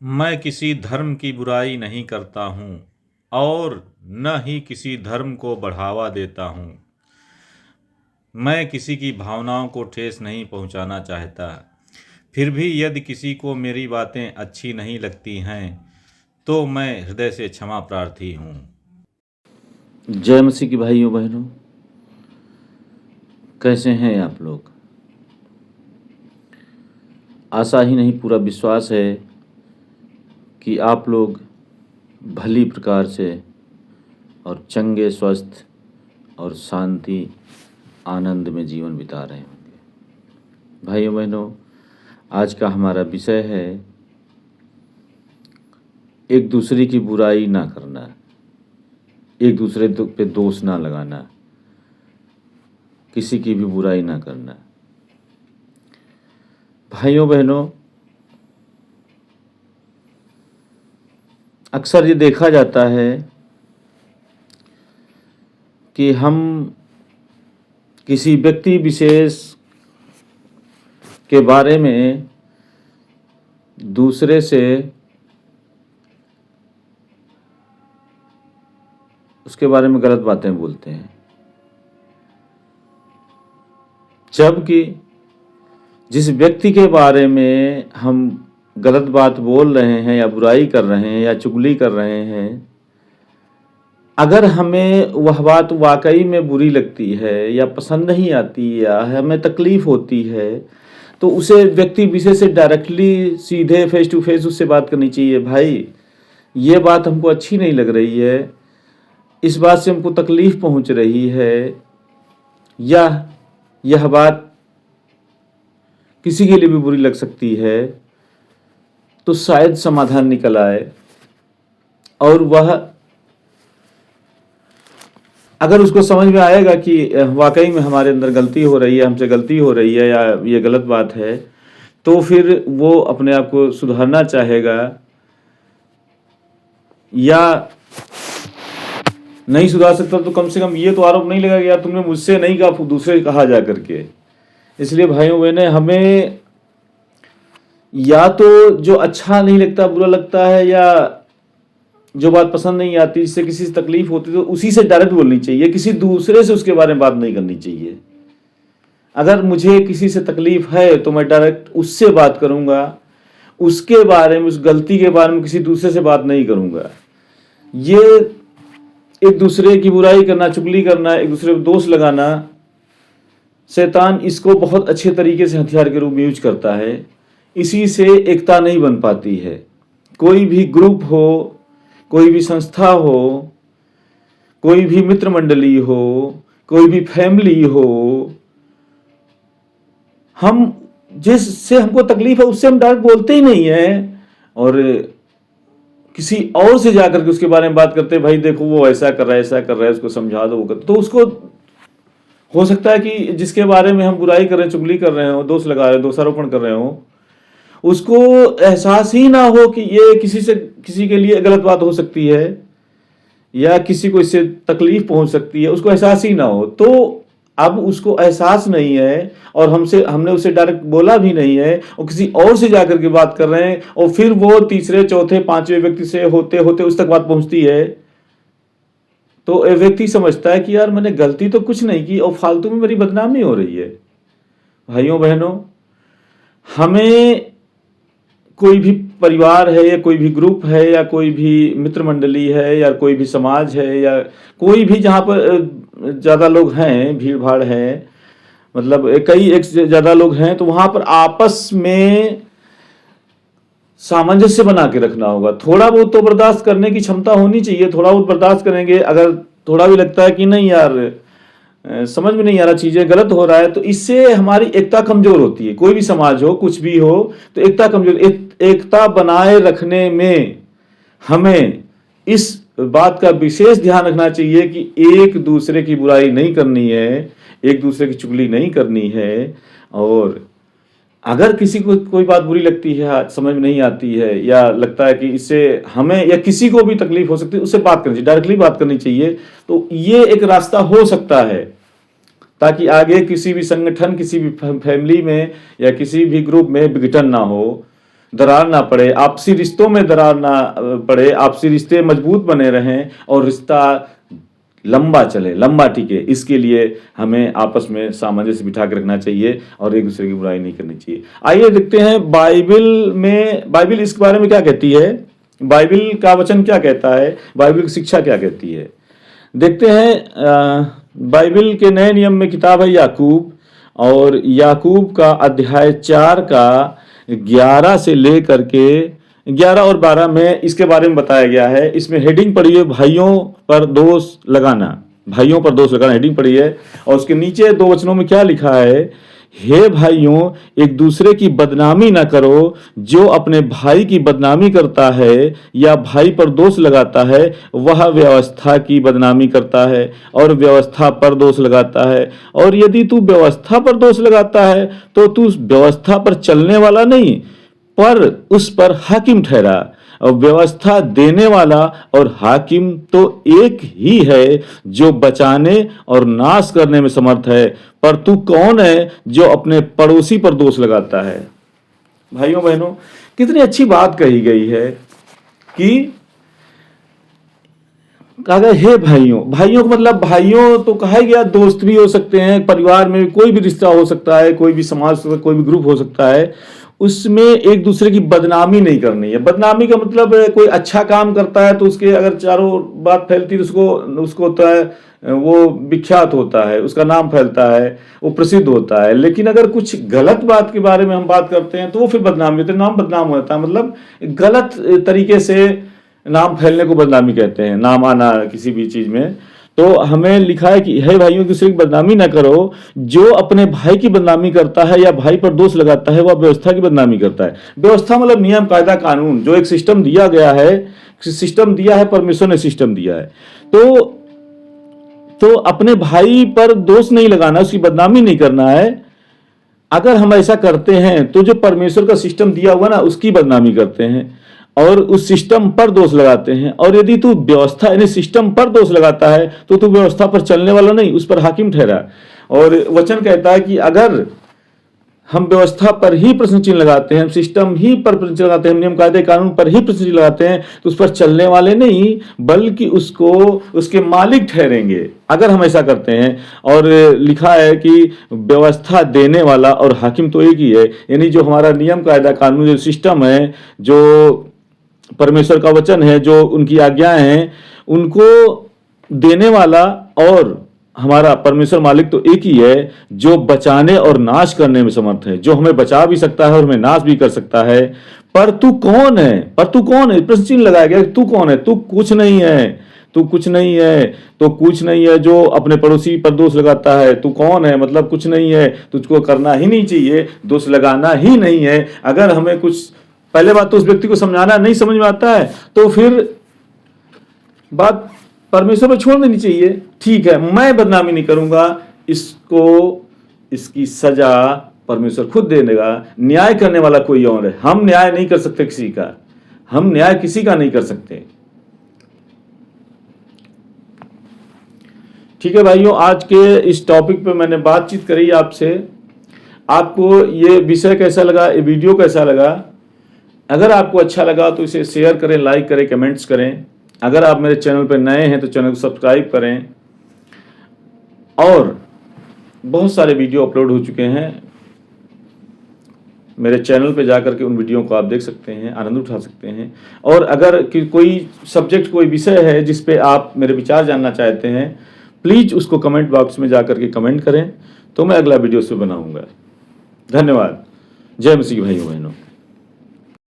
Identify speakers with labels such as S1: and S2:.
S1: मैं किसी धर्म की बुराई नहीं करता हूँ और न ही किसी धर्म को बढ़ावा देता हूँ। मैं किसी की भावनाओं को ठेस नहीं पहुँचाना चाहता। फिर भी यदि किसी को मेरी बातें अच्छी नहीं लगती हैं तो मैं हृदय से क्षमा प्रार्थी हूँ।
S2: जय मसीह की भाइयों बहनों, कैसे हैं आप लोग? आशा ही नहीं पूरा विश्वास है कि आप लोग भली प्रकार से और चंगे स्वस्थ और शांति आनंद में जीवन बिता रहे होंगे। भाइयों बहनों, आज का हमारा विषय है एक दूसरे की बुराई ना करना, एक दूसरे पे दोष ना लगाना, किसी की भी बुराई ना करना। भाइयों बहनों, अक्सर ये देखा जाता है कि हम किसी व्यक्ति विशेष के बारे में दूसरे से उसके बारे में गलत बातें बोलते हैं, जबकि जिस व्यक्ति के बारे में हम गलत बात बोल रहे हैं या बुराई कर रहे हैं या चुगली कर रहे हैं, अगर हमें वह बात वाकई में बुरी लगती है या पसंद नहीं आती या हमें तकलीफ होती है, तो उसे व्यक्ति विशेष से डायरेक्टली सीधे फेस टू फेस उससे बात करनी चाहिए। भाई, ये बात हमको अच्छी नहीं लग रही है, इस बात से हमको तकलीफ पहुंच रही है, या यह बात किसी के लिए भी बुरी लग सकती है, तो शायद समाधान निकल आए और वह अगर उसको समझ में आएगा कि वाकई में हमारे अंदर गलती हो रही है, हमसे गलती हो रही है या ये गलत बात है, तो फिर वो अपने आप को सुधारना चाहेगा, या नहीं सुधार सकता तो कम से कम ये तो आरोप नहीं लगेगा यार तुमने मुझसे नहीं कहा, दूसरे कहा जा करके। इसलिए भाइयों बहनें, हमें या तो जो अच्छा नहीं लगता, बुरा लगता है, या जो बात पसंद नहीं आती, जिससे किसी से तकलीफ होती, तो उसी से डायरेक्ट बोलनी चाहिए, किसी दूसरे से उसके बारे में बात नहीं करनी चाहिए। अगर मुझे किसी से तकलीफ है तो मैं डायरेक्ट उससे बात करूंगा, उसके बारे में, उस गलती के बारे में किसी दूसरे से बात नहीं करूंगा। ये एक दूसरे की बुराई करना, चुगली करना, एक दूसरे पर दोष लगाना, शैतान इसको बहुत अच्छे तरीके से हथियार के रूप में यूज करता है। इसी से एकता नहीं बन पाती है। कोई भी ग्रुप हो, कोई भी संस्था हो, कोई भी मित्र मंडली हो, कोई भी फैमिली हो, हम जिससे हमको तकलीफ है उससे हम डायरेक्ट बोलते ही नहीं है और किसी और से जाकर के उसके बारे में बात करते हैं, भाई देखो वो ऐसा कर रहा है, ऐसा कर रहा है, उसको समझा दो, वो कर। तो उसको हो सकता है कि जिसके बारे में हम बुराई कर रहे हैं, चुगली कर रहे हो, दोष लगा रहे हो, दोषारोपण कर रहे हो, उसको एहसास ही ना हो कि ये किसी के लिए गलत बात हो सकती है या किसी को इससे तकलीफ पहुंच सकती है, उसको एहसास ही ना हो। तो अब उसको एहसास नहीं है और हमने उसे डायरेक्ट बोला भी नहीं है और किसी और से जाकर के बात कर रहे हैं, और फिर वो तीसरे, चौथे, पांचवें व्यक्ति से होते होते उस तक बात पहुंचती है, तो एक व्यक्ति समझता है कि यार मैंने गलती तो कुछ नहीं की और फालतू में मेरी बदनामी हो रही है। भाइयों बहनों, हमें कोई भी परिवार है या कोई भी ग्रुप है या कोई भी मित्र मंडली है या कोई भी समाज है या कोई भी जहाँ पर ज़्यादा लोग हैं, भीड़ भाड़ है, मतलब एक ज़्यादा लोग हैं, तो वहाँ पर आपस में सामंजस्य बना के रखना होगा। थोड़ा बहुत तो बर्दाश्त करने की क्षमता होनी चाहिए, थोड़ा बहुत बर्दाश्त करेंगे। अगर थोड़ा भी लगता है कि नहीं यार समझ में नहीं आ रहा, चीजें गलत हो रहा है, तो इससे हमारी एकता कमजोर होती है। कोई भी समाज हो, कुछ भी हो, तो एकता कमजोर, एकता बनाए रखने में हमें इस बात का विशेष ध्यान रखना चाहिए कि एक दूसरे की बुराई नहीं करनी है, एक दूसरे की चुगली नहीं करनी है। और अगर किसी को कोई बात बुरी लगती है, समझ में नहीं आती है, या लगता है कि इससे हमें या किसी को भी तकलीफ हो सकती है, उससे बात करनी चाहिए, डायरेक्टली बात करनी चाहिए। तो ये एक रास्ता हो सकता है ताकि आगे किसी भी संगठन, किसी भी फैमिली में या किसी भी ग्रुप में विघटन ना हो, दरार ना पड़े, आपसी रिश्तों में दरार ना पड़े, आपसी रिश्ते मजबूत बने रहें और रिश्ता लंबा चले, लंबा टिके, इसके लिए हमें आपस में सामंजस्य बिठा के रखना चाहिए और एक दूसरे की बुराई नहीं करनी चाहिए। आइए देखते हैं बाइबिल इसके बारे में क्या कहती है, बाइबिल का वचन क्या कहता है, बाइबिल की शिक्षा क्या कहती है। देखते हैं बाइबिल के नए नियम में किताब है याकूब, और याकूब का अध्याय 4 का 11 से लेकर के 11 और 12 में इसके बारे में बताया गया है। इसमें हेडिंग पड़ी है भाइयों पर दोष लगाना, भाइयों पर दोष लगाना हेडिंग पड़ी है। और उसके नीचे 2 वचनों में क्या लिखा है, हे भाइयों एक दूसरे की बदनामी ना करो, जो अपने भाई की बदनामी करता है या भाई पर दोष लगाता है वह व्यवस्था की बदनामी करता है और व्यवस्था पर दोष लगाता है। और यदि तू व्यवस्था पर दोष लगाता है तो तू व्यवस्था पर चलने वाला नहीं पर उस पर हाकिम ठहरा। और व्यवस्था देने वाला और हाकिम तो एक ही है जो बचाने और नाश करने में समर्थ है, पर तू कौन है जो अपने पड़ोसी पर दोष लगाता है। भाइयों बहनों, कितनी अच्छी बात कही गई है कि कहा गया हे भाइयों, भाइयों का मतलब भाइयों तो कहा गया, दोस्त भी हो सकते हैं, परिवार में कोई भी रिश्ता हो सकता है, कोई भी समाज कोई भी ग्रुप हो सकता है, उसमें एक दूसरे की बदनामी नहीं करनी है। बदनामी का मतलब कोई अच्छा काम करता है तो उसके अगर चारों बात फैलती है तो उसको होता है वो विख्यात होता है, उसका नाम फैलता है, वो प्रसिद्ध होता है। लेकिन अगर कुछ गलत बात के बारे में हम बात करते हैं तो वो फिर बदनामी होती है, नाम बदनाम होता है, मतलब गलत तरीके से नाम फैलने को बदनामी कहते हैं, नाम आना किसी भी चीज में। तो हमें लिखा है कि हे भाइयों दूसरे की बदनामी ना करो, जो अपने भाई की बदनामी करता है या भाई पर दोष लगाता है वह व्यवस्था की बदनामी करता है। व्यवस्था मतलब नियम कायदा कानून, जो एक सिस्टम दिया गया है, सिस्टम दिया है, परमेश्वर ने सिस्टम दिया है। तो अपने भाई पर दोष नहीं लगाना, उसकी बदनामी नहीं करना है। अगर हम ऐसा करते हैं तो जो परमेश्वर का सिस्टम दिया हुआ ना उसकी बदनामी करते हैं और उस सिस्टम पर दोष लगाते हैं। और यदि तू व्यवस्था यानी सिस्टम पर दोष लगाता है तो तू व्यवस्था पर चलने वाला नहीं, उस पर हाकिम ठहरा। और वचन कहता है कि अगर हम व्यवस्था पर ही प्रश्न चिन्ह लगाते हैं, हम सिस्टम ही पर प्रश्न चिन्ह लगाते हैं, हम नियम कायदे कानून पर ही प्रश्न चिन्ह लगाते हैं तो उस पर चलने वाले नहीं बल्कि उसको उसके मालिक ठहरेंगे अगर हम ऐसा करते हैं। और लिखा है कि व्यवस्था देने वाला और हाकिम तो एक ही है, यानी जो हमारा नियम कायदा कानून जो सिस्टम है, जो परमेश्वर का वचन है, जो उनकी आज्ञाएं हैं, उनको देने वाला और हमारा परमेश्वर मालिक तो एक ही है जो बचाने और नाश करने में समर्थ है, जो हमें बचा भी सकता है और हमें नाश भी कर सकता है। पर तू कौन है, पर तू कौन है, प्रश्न चिन्ह लगाया गया, तू कौन है, तू कुछ नहीं है, तू कुछ नहीं है, तो कुछ नहीं है जो अपने पड़ोसी पर दोष लगाता है। तू कौन है मतलब कुछ नहीं है, तुझको करना ही नहीं चाहिए, दोष लगाना ही नहीं है। अगर हमें कुछ पहले बात तो उस व्यक्ति को समझाना नहीं समझ में आता है तो फिर बात परमेश्वर पर छोड़ देनी चाहिए। ठीक है, मैं बदनामी नहीं करूंगा, इसकी सजा परमेश्वर खुद दे देगा, न्याय करने वाला कोई और है। हम न्याय नहीं कर सकते किसी का, हम न्याय किसी का नहीं कर सकते। ठीक है भाइयों, आज के इस टॉपिक पे मैंने बातचीत करी आपसे। आपको ये विषय कैसा लगा, ये वीडियो कैसा लगा? अगर आपको अच्छा लगा तो इसे शेयर करें, लाइक करें, कमेंट्स करें। अगर आप मेरे चैनल पर नए हैं तो चैनल को सब्सक्राइब करें। और बहुत सारे वीडियो अपलोड हो चुके हैं, मेरे चैनल पे जाकर के उन वीडियो को आप देख सकते हैं, आनंद उठा सकते हैं। और अगर कोई सब्जेक्ट, कोई विषय है जिस पे आप मेरे विचार जानना चाहते हैं, प्लीज़ उसको कमेंट बॉक्स में जाकर के कमेंट करें, तो मैं अगला वीडियो से बनाऊंगा। धन्यवाद। जय मसीह भाइयों बहनों।